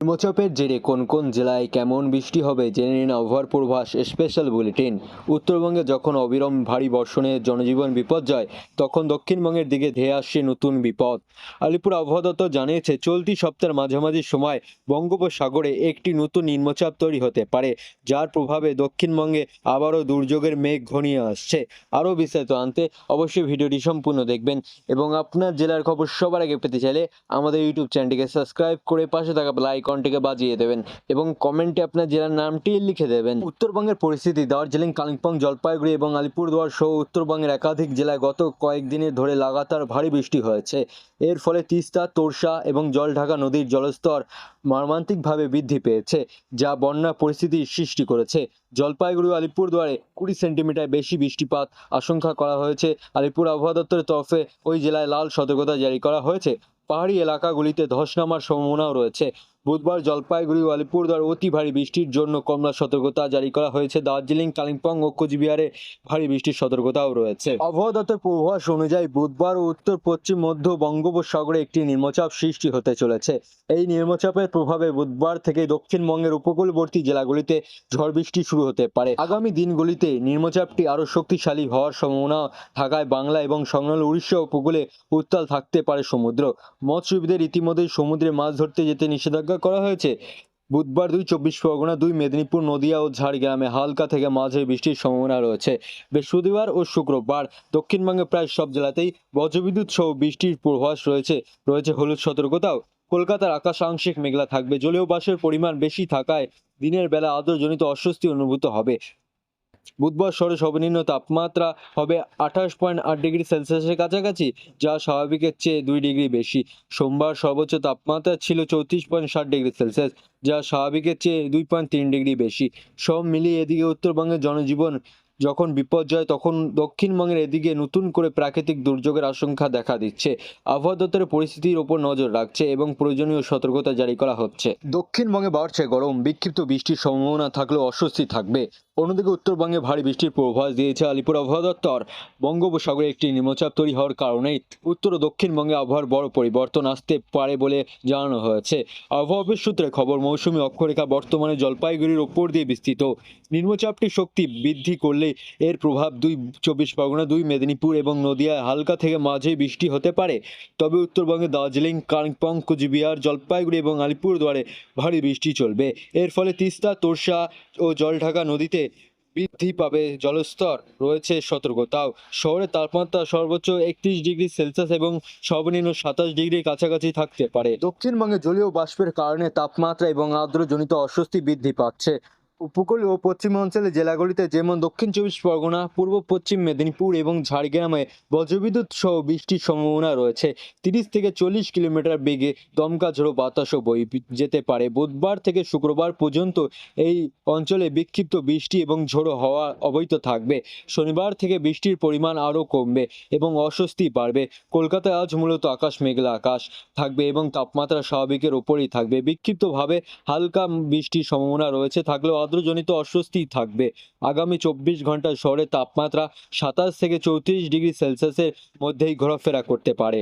নিম্নচাপের জেরে কোন কোন জেলায় কেমন বৃষ্টি হবে জেনে নিন আবহাওয়ার পূর্বাভাস স্পেশাল বুলেটিন। উত্তরবঙ্গে যখন অবিরাম ভারী বর্ষণে জনজীবন বিপর্যয়, তখন দক্ষিণবঙ্গের দিকে ধেয়ে আসছে নতুন বিপদ। আলিপুর আবহাওয়া দপ্তর জানিয়েছে, চলতি সপ্তাহের মাঝামাঝি সময় বঙ্গোপসাগরে একটি নতুন নিম্নচাপ তৈরি হতে পারে, যার প্রভাবে দক্ষিণবঙ্গে আবারও দুর্যোগের মেঘ ঘনিয়ে আসছে। আরও বিস্তারিত আনতে অবশ্যই ভিডিওটি সম্পূর্ণ দেখবেন এবং আপনার জেলার খবর সবার আগে পেতে চাইলে আমাদের ইউটিউব চ্যানেলটিকে সাবস্ক্রাইব করে পাশে থাকা বেল আইকনটিকে বাজিয়ে দেবেন এবং কমেন্টে আপনার জেলার নামটি লিখে দেবেন। উত্তরবঙ্গের পরিস্থিতি: দার্জিলিং, কালিম্পং, জলপাইগুড়ি এবং আলিপুরদুয়ার সহ উত্তরবঙ্গের একাধিক জেলায় গত কয়েকদিনের ধরে লাগাতার ভারী বৃষ্টি হয়েছে। এর ফলে তিস্তা, তোরসা এবং জলঢাকা নদীর জলস্তর মর্মান্তিকভাবে বৃদ্ধি পেয়েছে, যা বন্যা পরিস্থিতির সৃষ্টি করেছে। জলপাইগুড়ি ও আলিপুরদুয়ারে 20 সেন্টিমিটার বেশি বৃষ্টিপাত আশঙ্কা করা হয়েছে। আলিপুর আবহাওয়া দপ্তরের তরফে ওই জেলায় লাল সতর্কতা জারি করা হয়েছে। পাহাড়ি এলাকাগুলিতে ধস নামার সম্ভাবনাও রয়েছে। বুধবার জলপাইগুড়ি ও আলিপুরদুয়ার অতি ভারী বৃষ্টির জন্য কমলা সতর্কতা জারি করা হয়েছে। দার্জিলিং, কালিম্পং ও কোচবিহারে ভারী বৃষ্টির সতর্কতাও রয়েছে। আবহাওয়া দপ্তরের পূর্বাভাস অনুযায়ী বুধবার ও উত্তর পশ্চিম মধ্য বঙ্গোপসাগরে একটি নিম্নচাপ সৃষ্টি হতে চলেছে। এই নিম্নচাপের প্রভাবে বুধবার থেকে দক্ষিণবঙ্গের উপকূলবর্তী জেলাগুলিতে ঝড় বৃষ্টি শুরু হতে পারে। আগামী দিনগুলিতে নিম্নচাপটি আরও শক্তিশালী হওয়ার সম্ভাবনা থাকায় বাংলা এবং সংলগ্ন উড়িষ্যা উপকূলে উত্তাল থাকতে পারে সমুদ্র। মৎস্যজীবীদের ইতিমধ্যেই সমুদ্রে মাছ ধরতে যেতে নিষেধাজ্ঞা করা হয়েছে। বুধবার 24 পরগনা, 2 মেদিনীপুর, নদিয়া ও ঝাড়গ্রামে হালকা থেকে মাঝারি বৃষ্টির সম্ভাবনা রয়েছে। বৃহস্পতিবার ও শুক্রবার দক্ষিণবঙ্গের প্রায় সব জেলাতেই বজ্রবিদ্যুৎ সহ বৃষ্টির পূর্বাভাস রয়েছে হলুদ সতর্কতাও। কলকাতার আকাশ আংশিক মেঘলা থাকবে। জলীয় বাষ্পের পরিমাণ বেশি থাকায় দিনের বেলা আর্দ্রজনিত অস্বস্তি অনুভূত হবে। বুধবার শহরে সর্বনিম্ন তাপমাত্রা হবে 28.8 ডিগ্রি সেলসিয়াসের কাছাকাছি, যা স্বাভাবিকের চেয়ে 2 ডিগ্রি বেশি। সোমবার সর্বোচ্চ তাপমাত্রা ছিল 34.7 ডিগ্রি সেলসিয়াস, যা স্বাভাবিকের চেয়ে 2.3 ডিগ্রি বেশি। সব মিলিয়ে এদিকে উত্তরবঙ্গের জনজীবন যখন বিপর্যয়, তখন দক্ষিণবঙ্গের এদিকে নতুন করে প্রাকৃতিক দুর্যোগের আশঙ্কা দেখা দিচ্ছে। আবহাওয়া দপ্তরের পরিস্থিতির ওপর নজর রাখছে এবং প্রয়োজনীয় সতর্কতা জারি করা হচ্ছে। দক্ষিণবঙ্গে বাড়ছে গরম, বিক্ষিপ্ত বৃষ্টির সম্ভাবনা থাকলেও অস্বস্তি থাকবে। অন্যদিকে উত্তরবঙ্গে ভারী বৃষ্টির পূর্বাভাস দিয়েছে আলিপুর আবহাওয়া দপ্তর। বঙ্গোপসাগরে একটি নিম্নচাপ তৈরি হওয়ার কারণেই উত্তর ও দক্ষিণবঙ্গে আবহাওয়ার বড় পরিবর্তন আসতে পারে বলে জানানো হয়েছে। আবহাওয়া অফিস সূত্রে খবর, মৌসুমী অক্ষরেখা বর্তমানে জলপাইগুড়ির ওপর দিয়ে বিস্তৃত। নিম্নচাপটি শক্তি বৃদ্ধি করলে এর প্রভাব 24 পরগনা, 2 মেদিনীপুর এবং নদিয়ায় হালকা থেকে মাঝারি বৃষ্টি হতে পারে। তবে উত্তরবঙ্গে দার্জিলিং, কালিম্পং, কোচবিহার, জলপাইগুড়ি এবং আলিপুরদুয়ারে ভারী বৃষ্টি চলবে। এর ফলে তিস্তা, তোরসা ও জলঢাকা নদীতে বৃদ্ধি পাবে জলস্তর, রয়েছে সতর্কতাও। শহরের তাপমাত্রা সর্বোচ্চ 31 ডিগ্রি সেলসিয়াস এবং সর্বনিম্ন 27 ডিগ্রির কাছাকাছি থাকতে পারে। দক্ষিণবঙ্গে জলীয় বাষ্পের কারণে তাপমাত্রা এবং আর্দ্রজনিত অস্বস্তি বৃদ্ধি পাচ্ছে। উপকূল ও পশ্চিমাঞ্চলের জেলাগুলিতে যেমন দক্ষিণ 24 পরগনা, পূর্ব পশ্চিম মেদিনীপুর এবং ঝাড়গ্রামে বজ্রবিদ্যুৎ সহ বৃষ্টির সম্ভাবনা রয়েছে। 30 থেকে 40 কিলোমিটার বেগে দমকা ঝোড়ো বাতাসও বয়ে যেতে পারে। বুধবার থেকে শুক্রবার পর্যন্ত এই অঞ্চলে বিক্ষিপ্ত বৃষ্টি এবং ঝোড়ো হাওয়া অব্যাহত থাকবে। শনিবার থেকে বৃষ্টির পরিমাণ আরও কমবে এবং অস্বস্তি বাড়বে। কলকাতায় আজ মূলত আকাশ মেঘলা আকাশ থাকবে এবং তাপমাত্রা স্বাভাবিকের ওপরই থাকবে। বিক্ষিপ্তভাবে হালকা বৃষ্টির সম্ভাবনা রয়েছে থাকলেও আর্দ্রজনিত অস্বস্তি থাকবে। আগামী 24 ঘন্টায় শহরের তাপমাত্রা 27 থেকে 34 ডিগ্রি সেলসিয়াসের মধ্যেই ঘোরাফেরা করতে পারে।